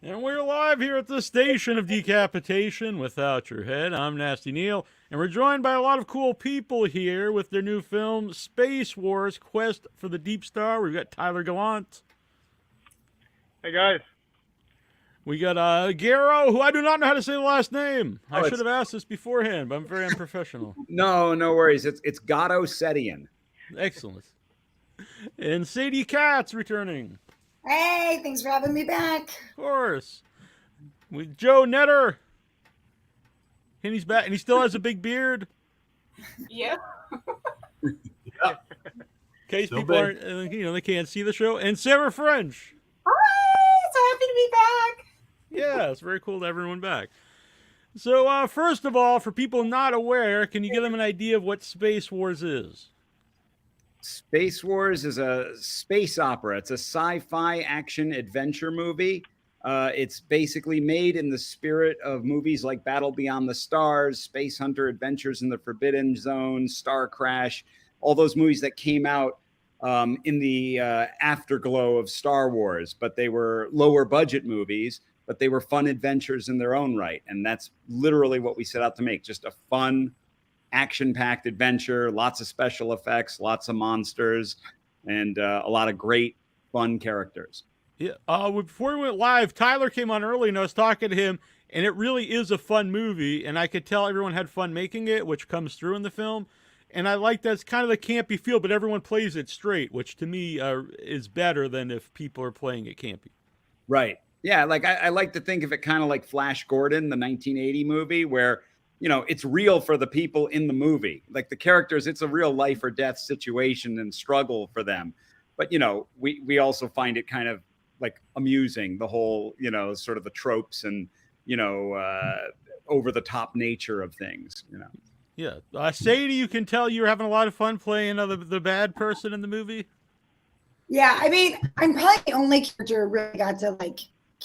And we're live here at the station of decapitation without your head. I'm Nasty Neal, and we're joined by a lot of cool people here with their new film, Space Wars Quest for the Deep Star. We've got Tyler Gallant. Hey, guys. We got Garo, who I do not know how to say the last name. I should have asked this beforehand, but I'm very unprofessional. No worries. It's Garo Setian. Excellent. And Sadie Katz returning. Hey, thanks for having me back. Of course. With Joe Knetter. And he's back, and he still has a big beard. Yeah. In case people aren't, they can't see the show. And Sarah French. Hi, so happy to be back. Yeah, it's very cool to have everyone back. So, first of all, for people not aware, can you give them an idea of what Space Wars is? Space Wars is a space opera. It's a sci-fi action adventure movie. It's basically made in the spirit of movies like Battle Beyond the Stars, Space Hunter Adventures in the Forbidden Zone, Star Crash, all those movies that came out in the afterglow of Star Wars, but they were lower budget movies, but they were fun adventures in their own right. And that's literally what we set out to make, just a fun, action-packed adventure, lots of special effects, lots of monsters, and a lot of great, fun characters. Yeah. Before we went live, Tyler came on early, and I was talking to him, and it really is a fun movie, and I could tell everyone had fun making it, which comes through in the film. And I like that it's kind of the campy feel, but everyone plays it straight, which to me is better than if people are playing it campy. Right. Yeah, like I like to think of it kind of like Flash Gordon, the 1980 movie, where it's real for the people in the movie. Like the characters, it's a real life or death situation and struggle for them. But, we also find it kind of like amusing, the whole, sort of the tropes and, over the top nature of things, Yeah. Sadie, you can tell you're having a lot of fun playing the bad person in the movie. Yeah, I mean, I'm probably the only character who really got to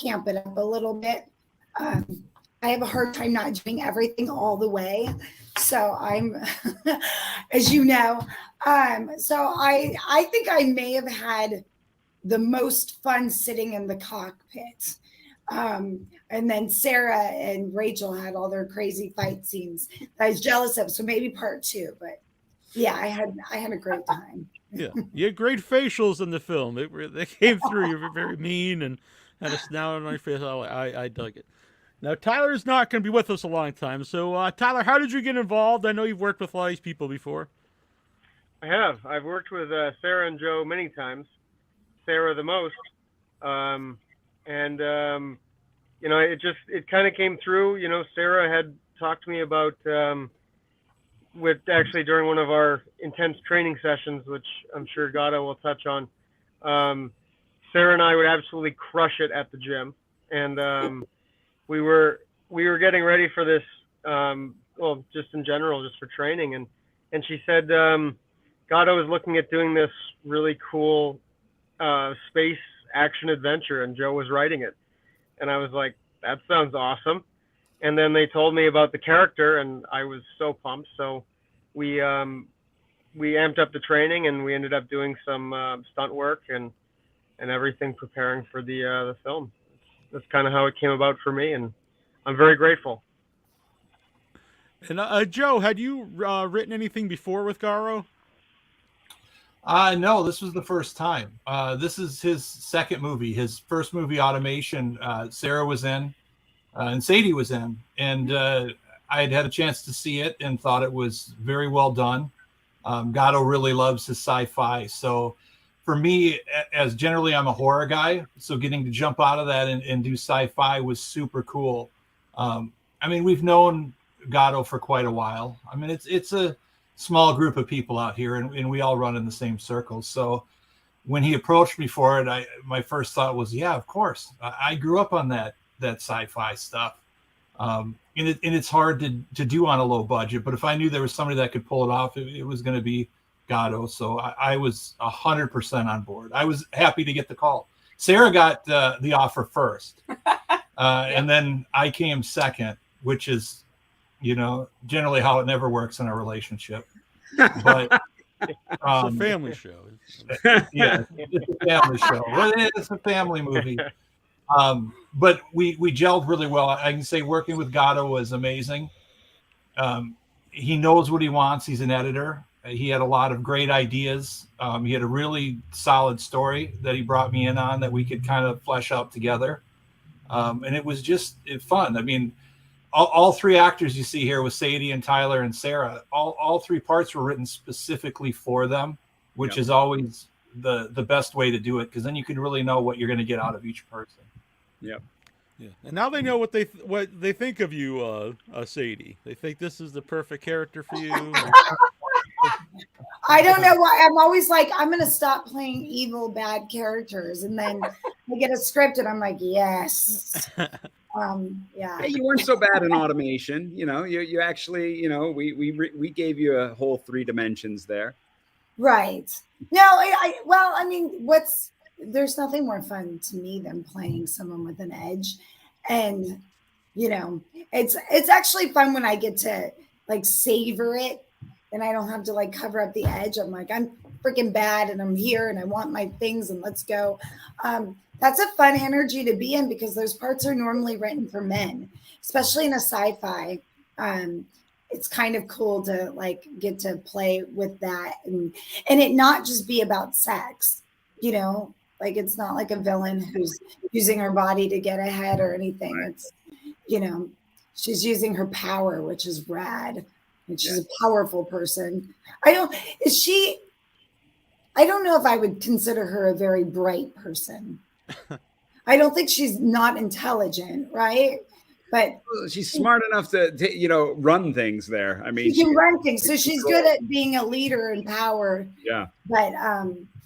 camp it up a little bit. I have a hard time not doing everything all the way. So I'm, as you know, so I think I may have had the most fun sitting in the cockpit. And then Sarah and Rachel had all their crazy fight scenes that I was jealous of. So maybe part 2, but yeah, I had a great time. Yeah, you had great facials in the film. They came through. You were very mean and had a snout on my face. I dug it. Now, Tyler's not going to be with us a long time. So, Tyler, how did you get involved? I know you've worked with a lot of these people before. I have. I've worked with Sarah and Joe many times. Sarah the most. It kind of came through. Sarah had talked to me about, during one of our intense training sessions, which I'm sure Garo will touch on. Sarah and I would absolutely crush it at the gym. And we were getting ready for this, just in general, just for training. And she said, Garo was looking at doing this really cool space action adventure, and Joe was writing it. And I was like, that sounds awesome. And then they told me about the character, and I was so pumped. So we amped up the training, and we ended up doing some stunt work and everything, preparing for the film. That's kind of how it came about for me, and I'm very grateful. And Joe, had you written anything before with Garo? No, this was the first time. This is his second movie. His first movie, Automation, Sarah was in, and Sadie was in, and I had a chance to see it and thought it was very well done. Garo really loves his sci-fi, so for me, as generally I'm a horror guy, so getting to jump out of that and do sci-fi was super cool. We've known Garo for quite a while. It's a small group of people out here, and we all run in the same circles. So when he approached me for it, my first thought was, yeah, of course. I grew up on that sci-fi stuff. And it's hard to do on a low budget, but if I knew there was somebody that could pull it off, it was going to be Garo. So I was 100% on board. I was happy to get the call. Sarah got the offer first, and then I came second, which is, generally how it never works in a relationship. But it's a family show. Yeah, it's a family show. Well, it's a family movie. But we gelled really well. I can say working with Garo was amazing. He knows what he wants. He's an editor. He had a lot of great ideas. He had a really solid story that he brought me in on that we could kind of flesh out together. And it was just fun. I mean, all three actors you see here with Sadie and Tyler and Sarah, all three parts were written specifically for them, which is always the best way to do it, because then you can really know what you're going to get out of each person. Yep. Yeah, and now they know what they think of you, Sadie. They think this is the perfect character for you. I don't know why. I'm always like, I'm going to stop playing evil, bad characters. And then I get a script and I'm like, yes. Yeah. Hey, you weren't so bad in automation. You know, you actually, you know, we gave you a whole 3 dimensions there. Right. No, well, I mean, there's nothing more fun to me than playing someone with an edge. And, you know, it's actually fun when I get to like savor it and I don't have to like cover up the edge. I'm like, I'm freaking bad and I'm here and I want my things and let's go. That's a fun energy to be in because those parts are normally written for men, especially in a sci-fi. It's kind of cool to like get to play with that and it not just be about sex, you know, like it's not like a villain who's using her body to get ahead or anything. It's, you know, she's using her power, which is rad. And she's a powerful person. I don't know if I would consider her a very bright person. I don't think she's not intelligent, right? But she's smart enough to you know, run things there. I mean, she can run things. So she's good at being a leader in power. Yeah. But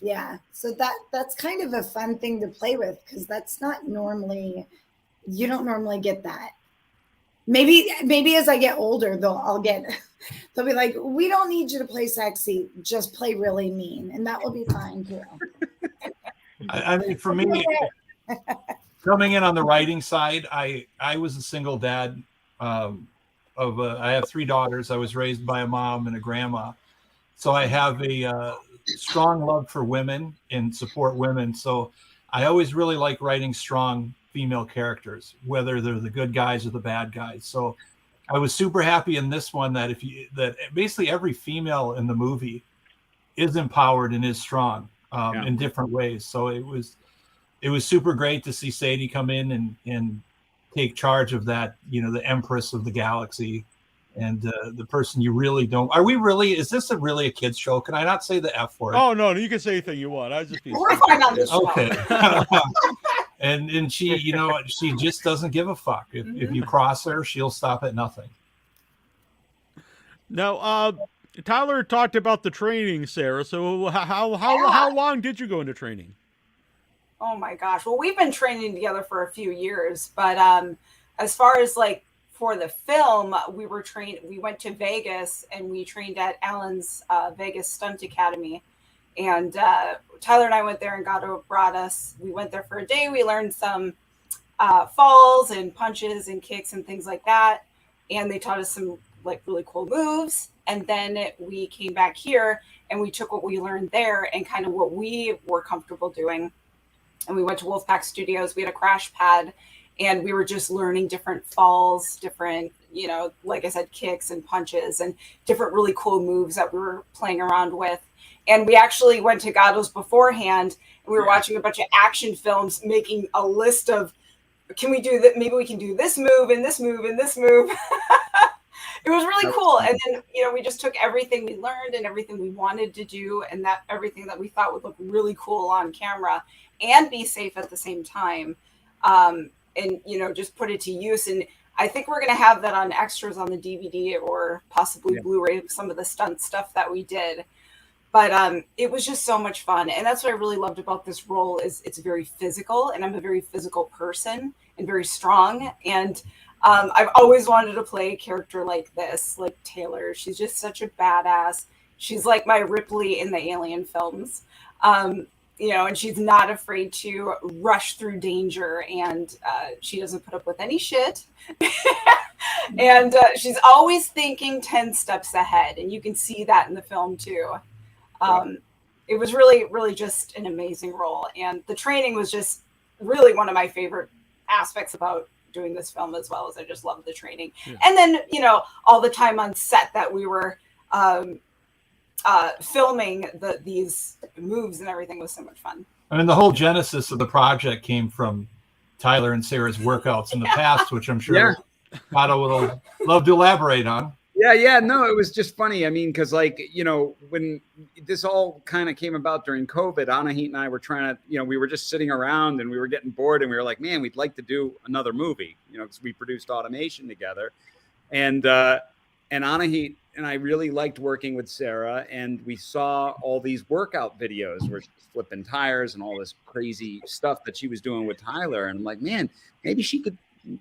yeah. So that's kind of a fun thing to play with because that's not normally, you don't normally get that. Maybe as I get older, they'll be like, we don't need you to play sexy, just play really mean. And that will be fine too. I mean, for me, coming in on the writing side, I was a single dad I have 3 daughters. I was raised by a mom and a grandma. So I have a strong love for women and support women. So I always really like writing strong female characters, whether they're the good guys or the bad guys. So I was super happy in this one that that basically every female in the movie is empowered and is strong in different ways. So it was super great to see Sadie come in and take charge of that, you know, the Empress of the Galaxy and the person you really don't. Is this really a kid's show? Can I not say the F word? Oh, no, you can say anything you want. I was just being We're fine on this show. Okay. And she, you know, she just doesn't give a fuck. If you cross her, she'll stop at nothing. Now, Tyler talked about the training, Sarah. So how long did you go into training? Oh my gosh. Well, we've been training together for a few years, but as far as like for the film, we went to Vegas and we trained at Alan's Vegas Stunt Academy. And Tyler and I went there and Garo brought us. We went there for a day. We learned some falls and punches and kicks and things like that. And they taught us some like really cool moves. And then we came back here and we took what we learned there and kind of what we were comfortable doing. And we went to Wolfpack Studios. We had a crash pad and we were just learning different falls, different, you know, like I said, kicks and punches and different really cool moves that we were playing around with. And we actually went to Garo's beforehand and we were watching a bunch of action films, making a list of, can we do that? Maybe we can do this move and this move and this move. It was really cool. And then, you know, we just took everything we learned and everything we wanted to do and that everything that we thought would look really cool on camera and be safe at the same time. And, you know, just put it to use. And I think we're going to have that on extras on the DVD or possibly Blu-ray, some of the stunt stuff that we did. But it was just so much fun. And that's what I really loved about this role is it's very physical and I'm a very physical person and very strong. And I've always wanted to play a character like this, like Taylor. She's just such a badass. She's like my Ripley in the Alien films. You know, and she's not afraid to rush through danger and she doesn't put up with any shit. And she's always thinking 10 steps ahead. And you can see that in the film too. It was really, really just an amazing role. And the training was just really one of my favorite aspects about doing this film as well. As I just love the training. Yeah. And then, you know, all the time on set that we were filming these moves and everything was so much fun. I mean, the whole genesis of the project came from Tyler and Sarah's workouts in the past, which I'm sure Otto will love to elaborate on. Yeah. No, it was just funny. I mean, because like, you know, when this all kind of came about during COVID, Anahit and I were trying to, you know, we were just sitting around and we were getting bored and we were like, man, we'd like to do another movie, you know, because we produced Automation together. And Anahit and I really liked working with Sarah, and we saw all these workout videos where she's flipping tires and all this crazy stuff that she was doing with Tyler. And I'm like, man, maybe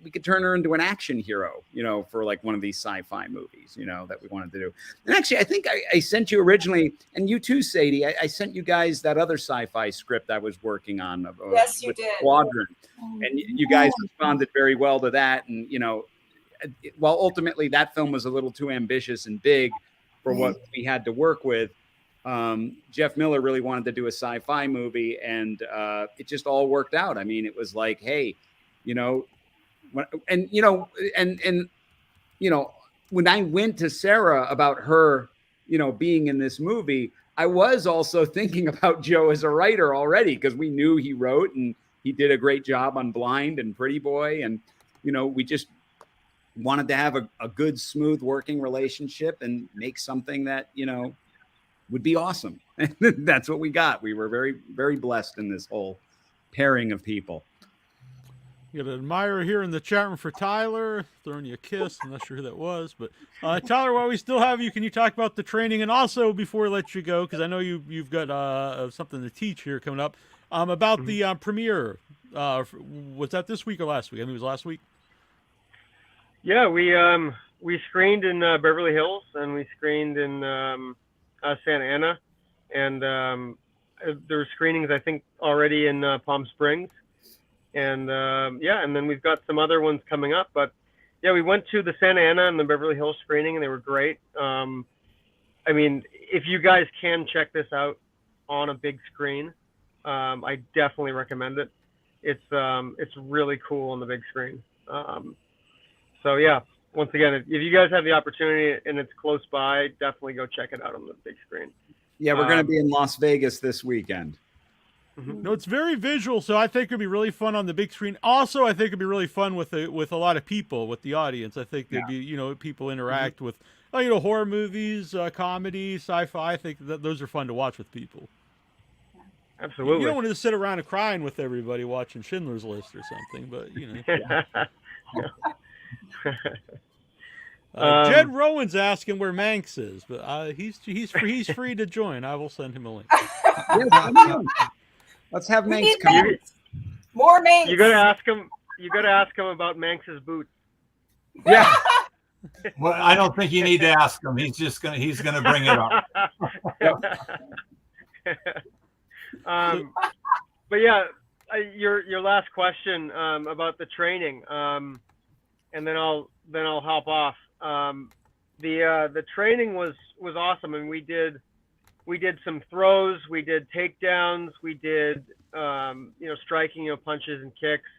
we could turn her into an action hero, you know, for like one of these sci-fi movies, you know, that we wanted to do. And actually, I think I sent you originally, and you too, Sadie, I sent you guys that other sci-fi script I was working on. Yes, you did. Squadron. And you guys responded very well to that. And, you know, while ultimately that film was a little too ambitious and big for what we had to work with, Jeff Miller really wanted to do a sci-fi movie, and it just all worked out. I mean, it was like, hey, you know, and when I went to Sarah about her, you know, being in this movie, I was also thinking about Joe as a writer already, because we knew he wrote and he did a great job on Blind and Pretty Boy, and you know, we just wanted to have a good, smooth working relationship and make something that, you know, would be awesome. And that's what we got. We were very, very blessed in this whole pairing of people. You got an admirer here in the chat room for Tyler, throwing you a kiss. I'm not sure who that was, but Tyler, while we still have you, can you talk about the training? And also, before we let you go, because I know you've got something to teach here coming up, about the premiere. Was that this week or last week? I think it was last week. Yeah, we screened in Beverly Hills, and we screened in Santa Ana, and there were screenings, I think, already in Palm Springs, and and then we've got some other ones coming up. But yeah, we went to the Santa Ana and the Beverly Hills screening, and they were great. I mean, if you guys can check this out on a big screen, I definitely recommend it. It's really cool on the big screen. So yeah, once again, if you guys have the opportunity and it's close by, definitely go check it out on the big screen. Yeah, we're going to be in Las Vegas this weekend. No, it's very visual, so I think it'd be really fun on the big screen. Also, I think it'd be really fun with a lot of people, with the audience. I think there'd be, you know, people interact with, you know, horror movies, comedy, sci-fi. I think that those are fun to watch with people. Absolutely. You don't want to just sit around and crying with everybody watching Schindler's List or something, but you know. Jed Rowan's asking where Manx is, but he's free to join. I will send him a link. Let's have Manx come in. More Manx. You gotta ask him about Manx's boots. Yeah. Well, I don't think you need to ask him. He's gonna bring it up. But yeah, your last question about the training, and then I'll hop off. The training was awesome, and we did some throws, we did takedowns, we did striking, punches and kicks,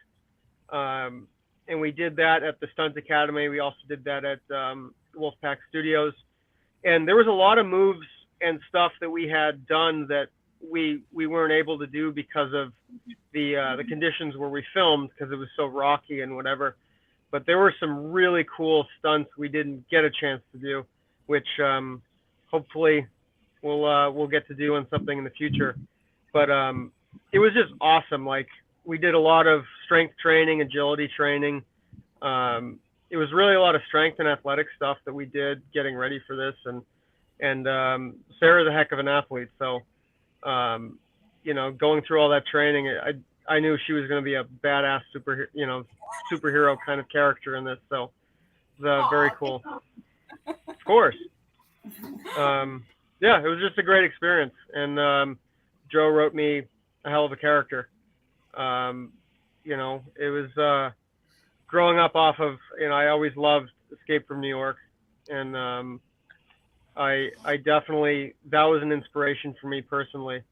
and we did that at the Stunt Academy. We also did that at Wolfpack Studios, and there was a lot of moves and stuff that we had done that we weren't able to do because of the conditions where we filmed, because it was so rocky and whatever. But there were some really cool stunts we didn't get a chance to do, which hopefully we'll get to do on something in the future. But it was just awesome. Like, we did a lot of strength training, agility training. It was really a lot of strength and athletic stuff that we did getting ready for this. And Sarah's a heck of an athlete, so going through all that training, I knew she was going to be a badass superhero kind of character in this. So very cool. Of course. Yeah, it was just a great experience. And Joe wrote me a hell of a character. It was growing up off of, I always loved Escape from New York. And I definitely, that was an inspiration for me personally. It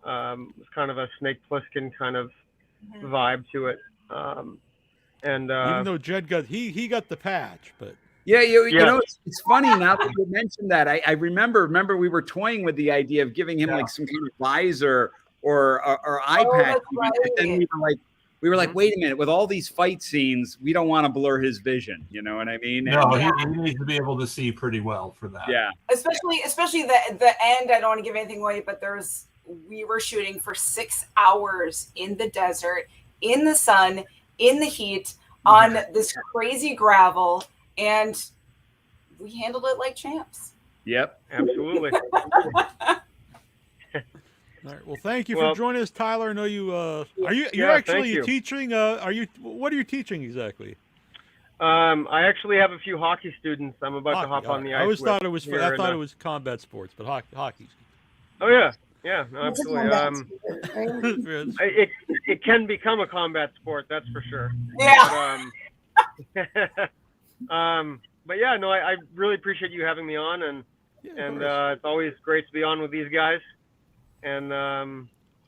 was kind of a Snake Plissken kind of vibe to it. And Even though Jed got he got the patch, but Yeah, you Yeah. know, it's funny now that you mentioned that. I remember we were toying with the idea of giving him like some kind of visor or eye patch. that's right. But then we were like, wait a minute, with all these fight scenes, we don't want to blur his vision. You know what I mean? No, And- he needs to be able to see pretty well for that. yeah. Especially the end. I don't want to give anything away, but we were shooting for 6 hours in the desert, in the sun, in the heat, on this crazy gravel, and we handled it like champs. Yep. absolutely. all right. Well, thank you Well- for joining us, Tyler. I know you are you're Yeah, thank actually you. teaching. What are you teaching exactly? I actually have a few hockey students. I'm about to Hockey, hop all on the right. ice. I always with thought it was here I and, thought it was combat sports, but hockey. Oh yeah, no, It's a absolutely. combat sport, right? It can become a combat sport, that's for sure. Yeah. But yeah, no, I really appreciate you having me on, and it's always great to be on with these guys. And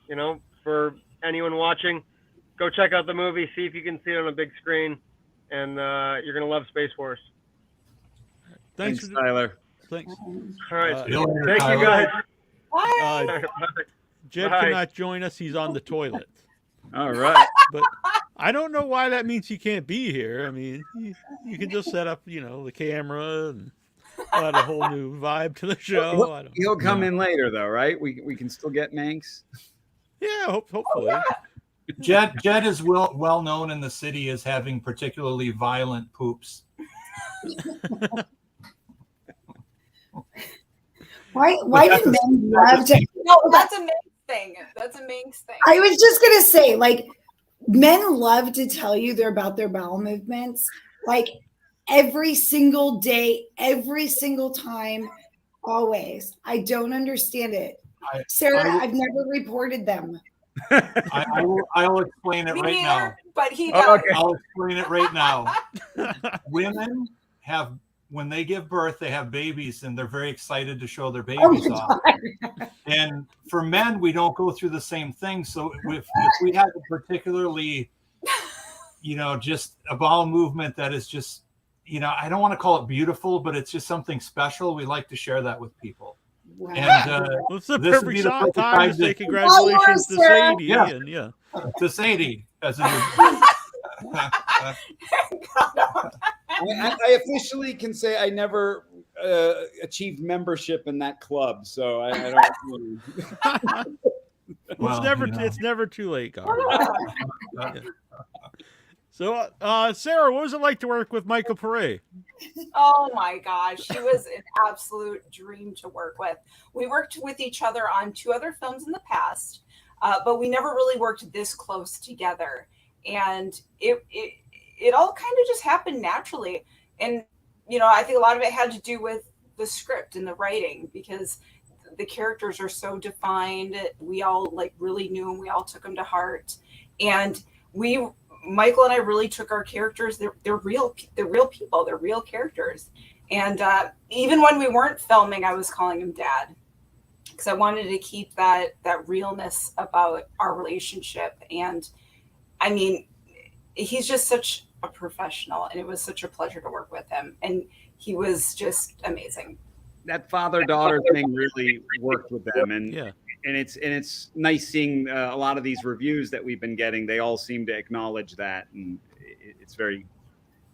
you know, for anyone watching, go check out the movie, see if you can see it on a big screen, and you're gonna love Space Force. Thanks, Tyler. Thanks. All right, See you later, thank Tyler. you guys. Bye. Jed Bye. cannot join us. He's on the toilet. All right. But I don't know why that means he can't be here. I mean, you can just set up, the camera and add a whole new vibe to the show. I don't, He'll come in later, though, right? We can still get Manx. yeah, hopefully. Jed is well known in the city as having particularly violent poops. Why do men love to? No, that's a Minx thing. That's a Minx thing. I was just gonna say, like, men love to tell you they're about their bowel movements, like every single day, every single time, always. I don't understand it, Sarah. I've never reported them. I will explain it Me right neither, now. but he Oh, does. okay. I'll explain it right now. Women when they give birth, they have babies, and they're very excited to show their babies off. And for men, we don't go through the same thing. So if we have a particularly, just a bowel movement that is just, I don't want to call it beautiful, but it's just something special. We like to share that with people. Wow. And Well, it's the this would perfect be the perfect time time to say to- congratulations to Sarah. Sadie. Yeah. And yeah. to Sadie, as a I officially can say I never achieved membership in that club, so I don't. Well, It's never too late, Garo. Yeah. So, Sarah, what was it like to work with Michael Pare? Oh my gosh, he was an absolute dream to work with. We worked with each other on 2 other films in the past, but we never really worked this close together. And it all kind of just happened naturally. And, I think a lot of it had to do with the script and the writing, because the characters are so defined. We all really knew them. We all took them to heart. And Michael and I really took our characters. They're real people. They're real characters. And even when we weren't filming, I was calling him Dad, because I wanted to keep that realness about our relationship. And I mean, he's just such a professional, and it was such a pleasure to work with him. And he was just amazing. That father-daughter thing really worked with them, and Yeah. and it's nice seeing a lot of these reviews that we've been getting. They all seem to acknowledge that, and it's very,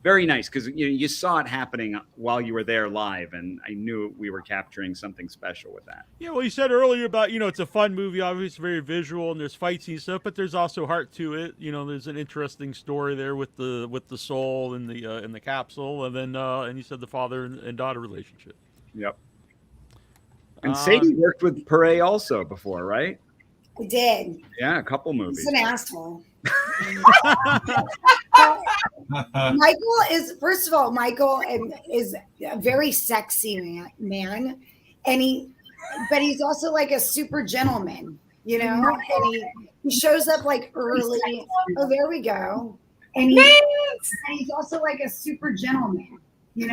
very nice, because you saw it happening while you were there live, and I knew we were capturing something special with that. Yeah, well, you said earlier about, it's a fun movie, obviously very visual, and there's fight scenes stuff, but there's also heart to it. There's an interesting story there with the soul in the capsule, and then and you said the father and daughter relationship. Yep. And Sadie worked with Pare also before, right? I did. Yeah, a couple He's movies. an asshole. Michael is, first of all, Michael is a very sexy man, and he's also like a super gentleman, and he shows up early. Oh, there we go. And he's also like a super gentleman, and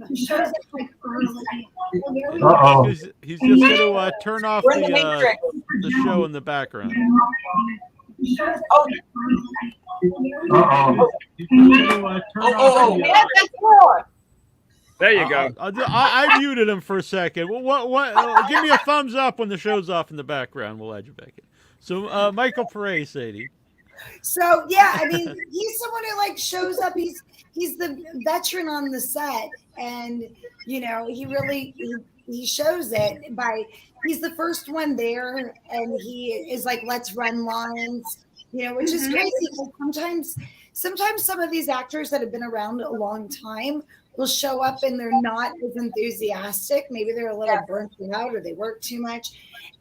he shows up early. Oh, there we go. Uh-oh. He's just going to turn off We're in the Matrix. the show in the background. Yeah, that's more. There you go. I muted him for a second. What? Give me a thumbs up when the show's off in the background. We'll add you back in. So, Michael Pare, Sadie. So yeah, I mean, he's someone who like shows up. He's the veteran on the set, and you know, he shows it by he's the first one there, and he is like, let's run lines, you know, which is crazy. Sometimes some of these actors that have been around a long time will show up and they're not as enthusiastic. Maybe they're a little burnt out or they work too much.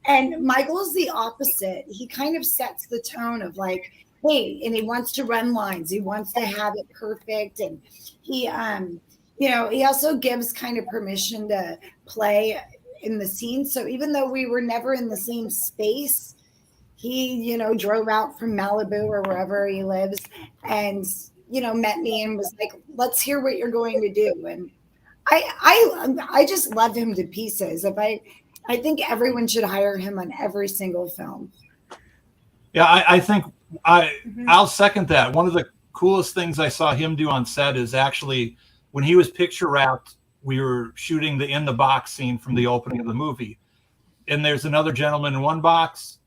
And Michael's the opposite. He kind of sets the tone of like, hey, and he wants to run lines. He wants to have it perfect. And he, you know, he also gives kind of permission to play in the scene. So even though we were never in the same space, he, you know, drove out from Malibu or wherever he lives and, you know, met me and was like, let's hear what you're going to do. And I just love him to pieces. I think everyone should hire him on every single film. Yeah, I think I'll second that. One of the coolest things I saw him do on set is actually when he was picture wrapped, we were shooting the in the box scene from the opening of the movie. And there's another gentleman in one box,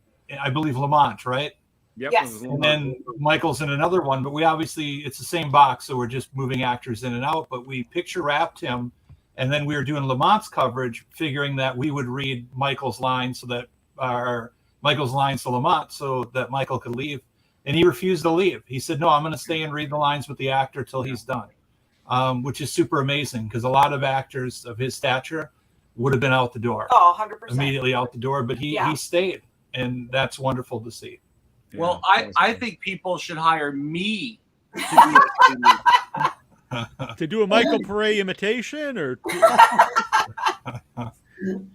I believe Lamont, right? Yep. Yes. And then Michael's in another one, but we obviously, it's the same box, so we're just moving actors in and out, but we picture wrapped him, and then we were doing Lamont's coverage, figuring that we would read Michael's lines so that Michael's lines to Lamont so that Michael could leave. And he refused to leave. He said, no, I'm going to stay and read the lines with the actor till he's done, which is super amazing because a lot of actors of his stature would have been out the door. Oh, 100%. Immediately out the door, but he stayed, and that's wonderful to see. Well, I think people should hire me To do a Michael Pare imitation, or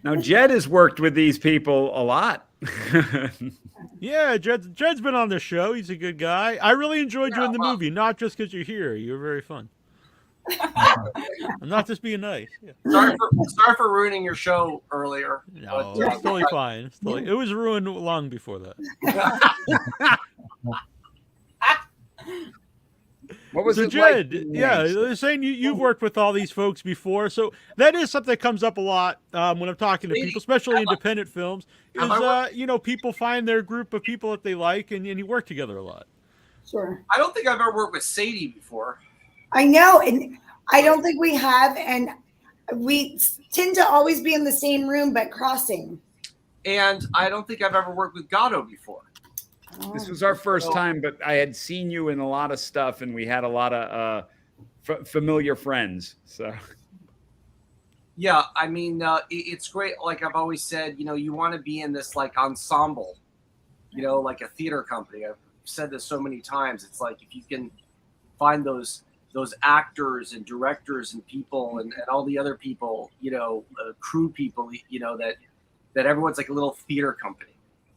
Now Jed has worked with these people a lot. yeah, Jed's been on the show. He's a good guy. I really enjoyed you in the movie, not just because you're here. You were very fun. I'm not just being nice. Yeah. Sorry for ruining your show earlier. No, it's totally fine. It was ruined long before that. What was so it Jed, like? they're saying you've worked with all these folks before, so that is something that comes up a lot when I'm talking to people, especially independent films. Is you know, people find their group of people that they like, and you work together a lot. Sure. I don't think I've ever worked with Sadie before. I know, and I don't think we have, and we tend to always be in the same room but crossing. And I don't think I've ever worked with Garo before. This was our first time, but I had seen you in a lot of stuff, and we had a lot of familiar friends. So, yeah, I mean, it's great. Like I've always said, you know, you want to be in this like ensemble, you know, like a theater company. I've said this so many times. It's like if you can find those actors and directors and people and all the other people, you know, crew people, you know, that everyone's like a little theater company.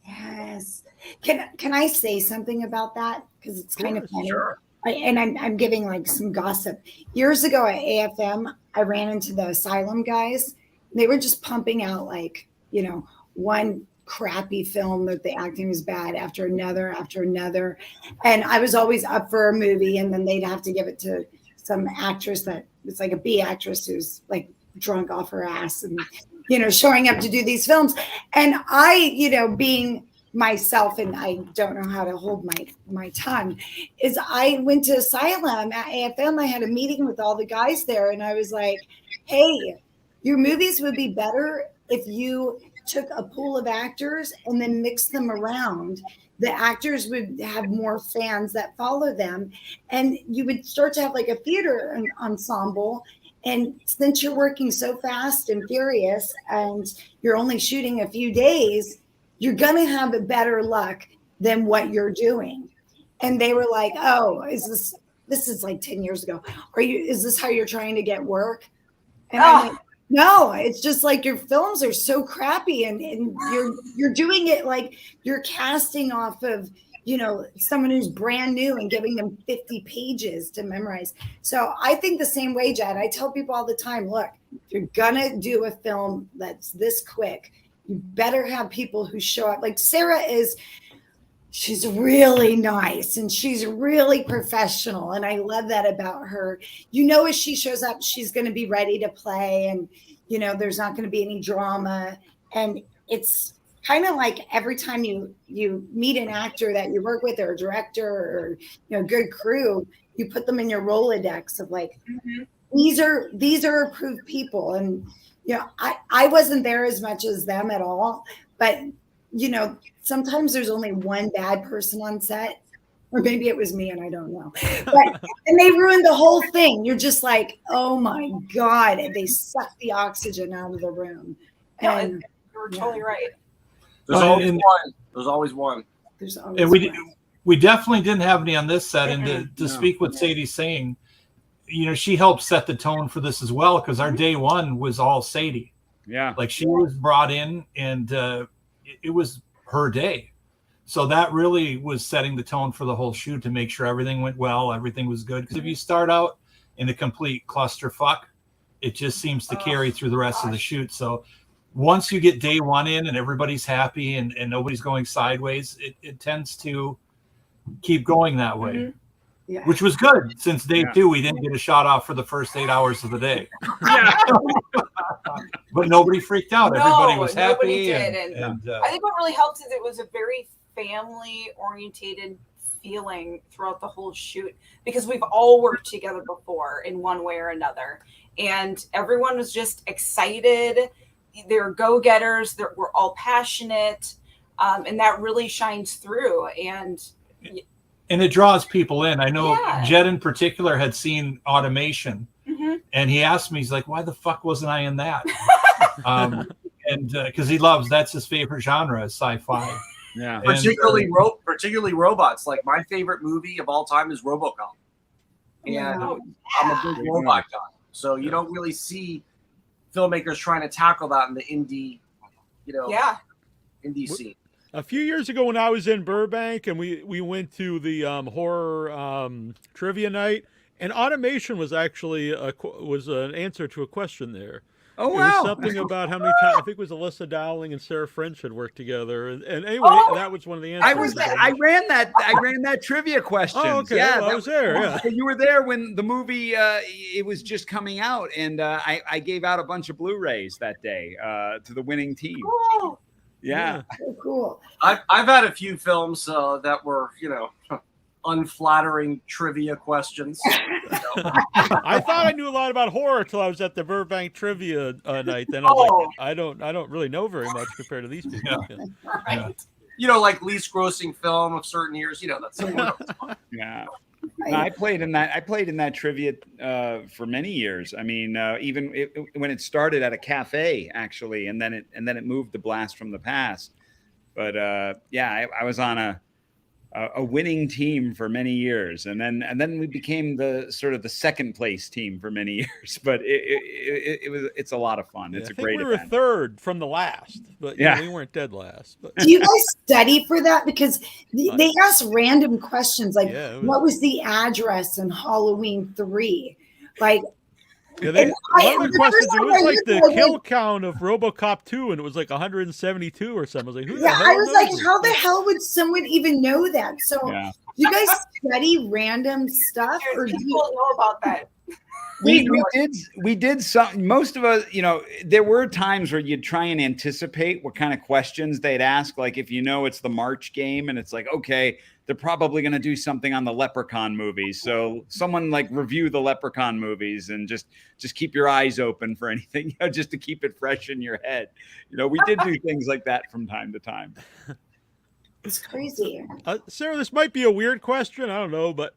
Yes. Can I say something about that? Because it's kind of funny. Sure. I'm giving like some gossip. Years ago at AFM, I ran into the Asylum guys. They were just pumping out like, you know, one crappy film that the acting was bad after another. And I was always up for a movie, and then they'd have to give it to some actress that was like a B actress who's like drunk off her ass and, you know, showing up to do these films. And I, you know, being myself, and I don't know how to hold my tongue, is I went to Asylum at AFM. I had a meeting with all the guys there, and I was like, hey, your movies would be better if you took a pool of actors and then mixed them around. The actors would have more fans that follow them, and you would start to have like a theater ensemble. And since you're working so fast and furious and you're only shooting a few days, you're going to have a better luck than what you're doing. And they were like, oh, this is like 10 years ago. Is this how you're trying to get work? And I'm like, no, it's just like your films are so crappy, and you're doing it like you're casting off of, you know, someone who's brand new and giving them 50 pages to memorize. So I think the same way, Jed. I tell people all the time, look, if you're gonna do a film that's this quick, you better have people who show up. Like Sarah is she's really nice and she's really professional. And I love that about her. You know, as she shows up, she's going to be ready to play, and, you know, there's not going to be any drama. And it's kind of like every time you meet an actor that you work with, or a director, or, you know, good crew, you put them in your Rolodex of like, these are approved people. And, you know, I wasn't there as much as them at all, but, you know, sometimes there's only one bad person on set, or maybe it was me and I don't know, but, and they ruined the whole thing. You're just like, oh my God, and they suck the oxygen out of the room. And you're totally right. There's always one. There's always one. There's always And one. we definitely didn't have any on this set. And to speak what Sadie's saying, you know, she helped set the tone for this as well, because our day one was all Sadie. Yeah. Like, she was brought in, and it was her day. So that really was setting the tone for the whole shoot, to make sure everything went well, everything was good. Because if you start out in a complete clusterfuck, it just seems to carry through the rest of the shoot. So once you get day one in and everybody's happy and nobody's going sideways, it tends to keep going that way. Yeah. Which was good, since day two we didn't get a shot off for the first 8 hours of the day. But nobody freaked out. Everybody was happy. Did. And I think what really helped is it was a very family-orientated feeling throughout the whole shoot, because we've all worked together before in one way or another, and everyone was just excited. They're go-getters. We're all passionate, and that really shines through. And it draws people in. I know Jed in particular had seen Automation, and he asked me, he's like, why the fuck wasn't I in that? And because that's his favorite genre, is sci-fi. Yeah. Particularly robots. Like, my favorite movie of all time is RoboCop. And I'm a big robot guy. So you don't really see filmmakers trying to tackle that in the indie, indie scene. A few years ago, when I was in Burbank, and we went to the horror trivia night, and Automation was actually was an answer to a question there. Oh, wow. It was something about how many times, I think it was Alyssa Dowling and Sarah French had worked together. And anyway, that was one of the answers. I ran that trivia question. Oh, okay. Yeah, well, I was there. Yeah. You were there when the movie, it was just coming out. And I gave out a bunch of Blu-rays that day to the winning team. Oh, yeah. so cool. I've had a few films that were, unflattering trivia questions. I thought I knew a lot about horror till I was at the Burbank trivia night. Then I was like, I don't really know very much compared to these people. Right. Like least grossing film of certain years. That's yeah. No, I played in that trivia for many years. I mean, even when it started at a cafe, actually, and then it moved to Blast from the Past. But I was on a winning team for many years, and then we became the sort of the second place team for many years. But it's a lot of fun. It's a great we were event. Third from the last, but we weren't dead last. But. Do you guys study for that? Because they ask random questions like, what was the address in Halloween 3? Like, one of the questions, it was like the kill count of RoboCop 2, and it was like 172 or something. I was like, who the hell I was like, knows? how the hell would someone even know that? So, you guys study random stuff, or do you know about that? We did some. Most of us, there were times where you'd try and anticipate what kind of questions they'd ask. Like, if it's the March game, and it's like, okay, they're probably going to do something on the Leprechaun movies. So someone review the Leprechaun movies and just keep your eyes open for anything, just to keep it fresh in your head. We did do things like that from time to time. It's crazy. Sarah, this might be a weird question. I don't know, but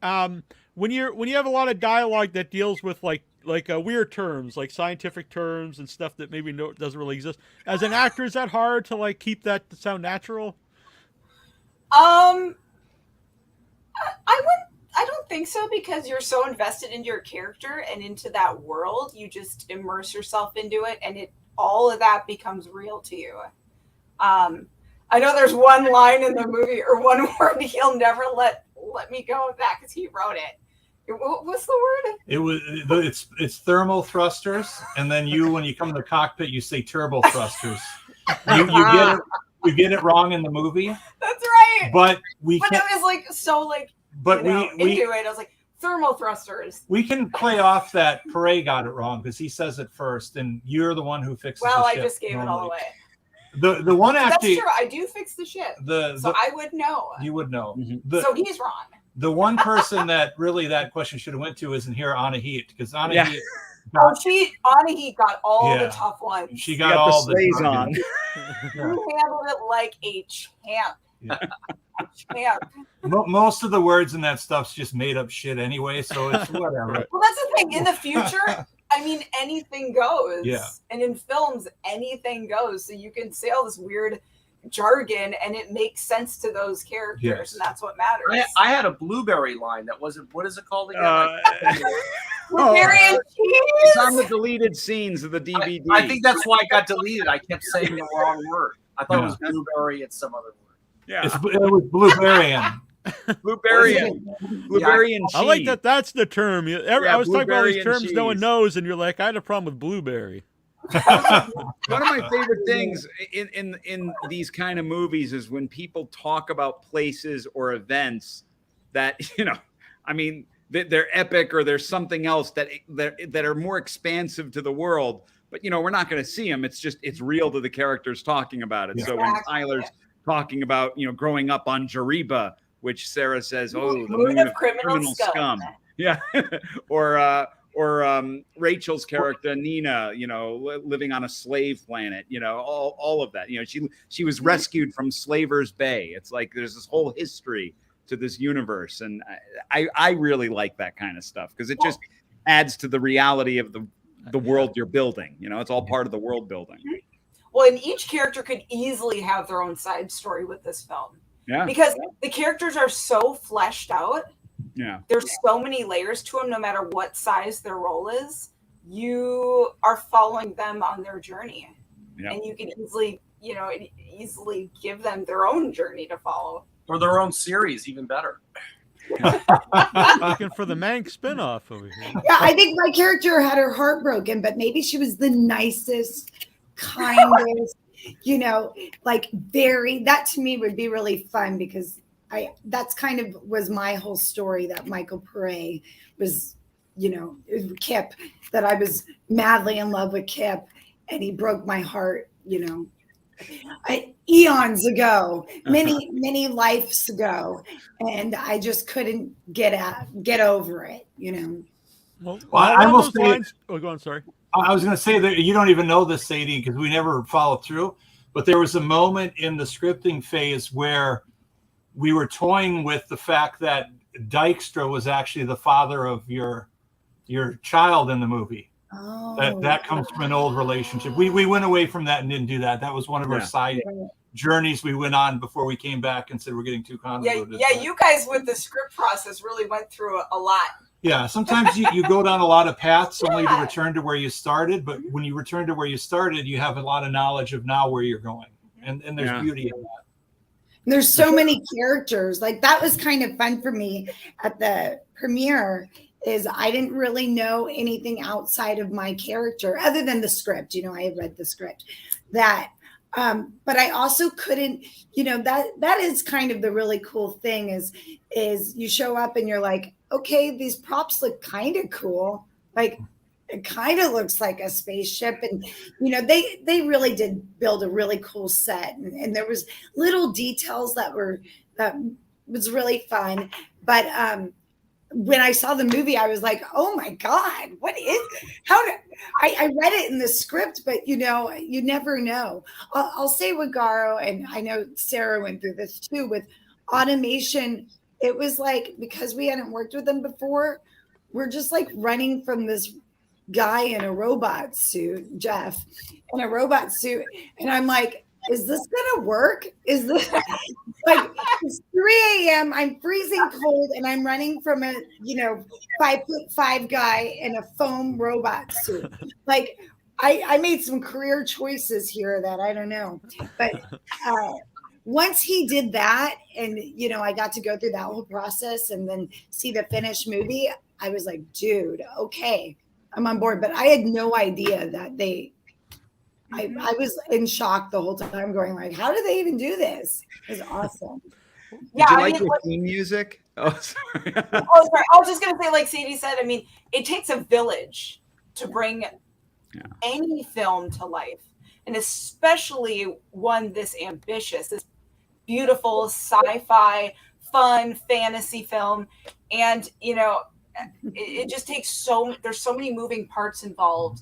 when you have a lot of dialogue that deals with like weird terms, like scientific terms and stuff that maybe doesn't really exist, as an actor, is that hard to keep that to sound natural? I don't think so, because you're so invested in your character and into that world. You just immerse yourself into it, and all of that becomes real to you. I know there's one line in the movie, or one word, he'll never let me go with that, because he wrote it. What's the word? It's thermal thrusters, and then when you come to the cockpit, you say turbo thrusters. You get it. we get it wrong in the movie, That's right. but we But can. it was like so like. But you know, we into it. I was like thermal thrusters. we can play off that Pare got it wrong because he says it first, and you're the one who fixes. Well, the I ship just gave it all normally. away. The one actually. That's true. I do fix the ship, so I would know. You would know. So he's wrong. The one person that really that question should have went to isn't here, Anahit, because Anahit. Yeah. Anahit got all the Yeah. tough ones. She got all the slays on. You handled it like a champ. Yeah. Champ. Most of the words in that stuff's just made up shit anyway, so it's whatever. Well, that's the thing. In the future, I mean, anything goes. Yeah. And in films, anything goes. So you can say all this weird jargon, and it makes sense to those characters, Yes. and that's what matters. I had a blueberry line that wasn't. What is it called again? Blueberry and cheese. It's on the deleted scenes of the DVD. I think that's why it got deleted. I kept saying the wrong word. I thought it was blueberry and some other word. yeah, It was blueberryan. blueberry and cheese. I like that. That's the term. I was talking about blueberry these and terms no one cheese. knows, and you're like, I had a problem with blueberry. One of my favorite things in these kind of movies is when people talk about places or events that, I mean, they're epic or there's something else that are more expansive to the world. But, we're not going to see them. It's real to the characters talking about it. Yeah. So when Tyler's talking about, growing up on Jariba, which Sarah says, the moon of criminal scum. Yeah. or Rachel's character, Nina, living on a slave planet, all of that. She was rescued from Slaver's Bay. It's like there's this whole history to this universe. And I really like that kind of stuff because it just adds to the reality of the world you're building. It's all part of the world building. Well, and each character could easily have their own side story with this film. Yeah. Because the characters are so fleshed out. Yeah. There's so many layers to them, no matter what size their role is. You are following them on their journey. Yeah. And you can easily give them their own journey to follow. Or their own series, even better. Looking for the Mank spinoff over here. Yeah, I think my character had her heart broken, but maybe she was the nicest, kindest, that to me would be really fun because that's kind of was my whole story that Michael Pare was, Kip, that I was madly in love with Kip and he broke my heart, eons ago, many lives ago. And I just couldn't get over it, Well, I will say. lines, go on, sorry. I was going to say that you don't even know this, Sadie, because we never followed through. But there was a moment in the scripting phase where we were toying with the fact that Dykstra was actually the father of your child in the movie. Oh, That comes from an old relationship. We went away from that and didn't do that. That was one of our side journeys we went on before we came back and said we're getting too convoluted. Yeah, you guys with the script process really went through a lot. Yeah, sometimes you go down a lot of paths only to return to where you started. But when you return to where you started, you have a lot of knowledge of now where you're going. And there's beauty in that. There's so many characters. Like that was kind of fun for me at the premiere is I didn't really know anything outside of my character other than the script. I had read the script but I also couldn't, that is kind of the really cool thing is you show up and you're like, okay, these props look kind of cool. Like it kind of looks like a spaceship. And, they really did build a really cool set. And there was little details that was really fun. But when I saw the movie, I was like, oh my God, I read it in the script, but you never know. I'll say with Garo, and I know Sarah went through this too, with automation, it was like, because we hadn't worked with them before, we're just like running from this guy in a robot suit, Jeff, in a robot suit. And I'm like, is this gonna work? Is this like it's 3 a.m. I'm freezing cold and I'm running from a 5'5" guy in a foam robot suit. Like I made some career choices here that I don't know. But once he did that and I got to go through that whole process and then see the finished movie, I was like, dude, okay, I'm on board. But I had no idea that they I was in shock the whole time, going like, how did they even do this? It was awesome. Yeah, Did you I like mean, your theme music? Oh, sorry. oh, sorry. I was just gonna say, like Sadie said, I mean, it takes a village to bring any film to life, and especially one this ambitious, this beautiful sci-fi, fun fantasy film. And you know, it just takes there's so many moving parts involved.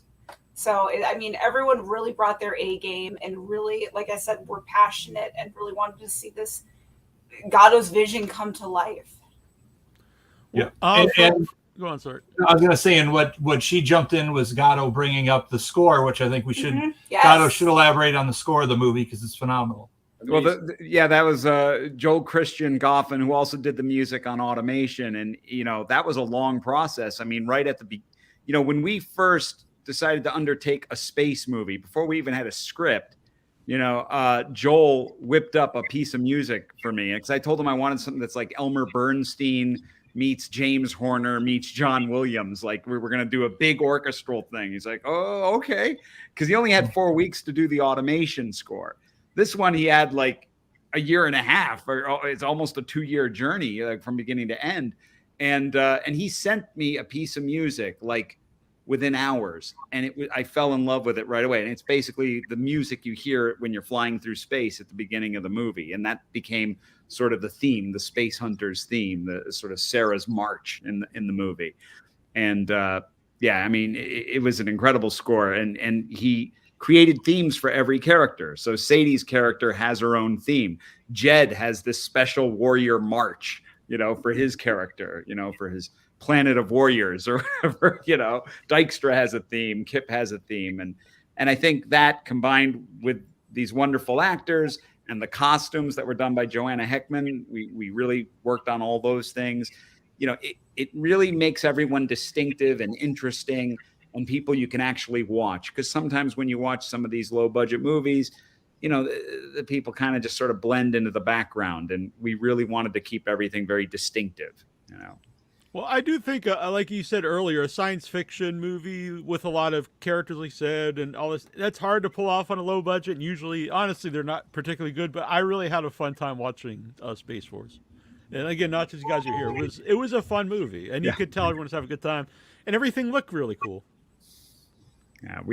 So I mean, everyone really brought their A game, and really, like I said, we're passionate and really wanted to see this Garo's vision come to life. Yeah. And go on, sorry. I was going to say, and what she jumped in was Garo bringing up the score, which I think we should. Yes. Garo should elaborate on the score of the movie because it's phenomenal. Well, that was Joel Christian Goffin, who also did the music on Automation, and that was a long process. I mean, right at the when we first decided to undertake a space movie, before we even had a script, Joel whipped up a piece of music for me because I told him I wanted something that's like Elmer Bernstein meets James Horner meets John Williams. Like we were going to do a big orchestral thing. He's like, oh, okay. Because he only had 4 weeks to do the Automation score. This one, he had like a year and a half, or it's almost a 2-year journey, like from beginning to end. And he sent me a piece of music like within hours, and I fell in love with it right away. And it's basically the music you hear when you're flying through space at the beginning of the movie, and that became sort of the theme, the Space Hunters theme, the sort of Sarah's march in the movie. And I mean, it was an incredible score, and he created themes for every character. So Sadie's character has her own theme. Jed has this special warrior march, for his character, for his Planet of Warriors or whatever, Dykstra has a theme, Kip has a theme. And I think that combined with these wonderful actors and the costumes that were done by Joanna Heckman, we really worked on all those things. It really makes everyone distinctive and interesting, and people you can actually watch. Because sometimes when you watch some of these low budget movies, the people kind of just sort of blend into the background, and we really wanted to keep everything very distinctive, Well, I do think, like you said earlier, a science fiction movie with a lot of characters, like said, and all this, that's hard to pull off on a low budget. And usually, honestly, they're not particularly good, but I really had a fun time watching Space Force. And again, not just you guys are here. It was a fun movie, and you could tell everyone was having a good time, and everything looked really cool. That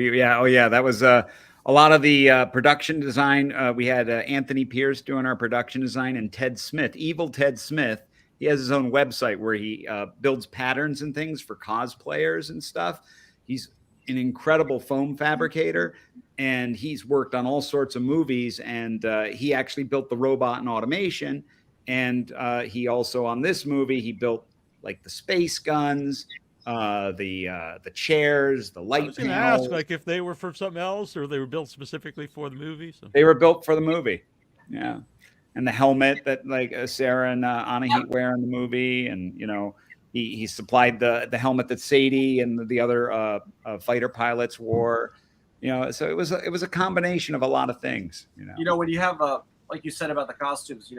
was a lot of the production design. We had Anthony Pierce doing our production design, and Ted Smith, Evil Ted Smith. He has his own website where he builds patterns and things for cosplayers and stuff. He's an incredible foam fabricator, and he's worked on all sorts of movies. And he actually built the robot in Automation. And he also, on this movie, he built like the space guns, the chairs, the light panels. I was going to ask, like, if they were for something else or they were built specifically for the movie. So. They were built for the movie. Yeah. And the helmet that like Sarah and Anahit wear in the movie, and he supplied the helmet that Sadie and the other fighter pilots wore. So it was a combination of a lot of things. When you have like you said about the costumes,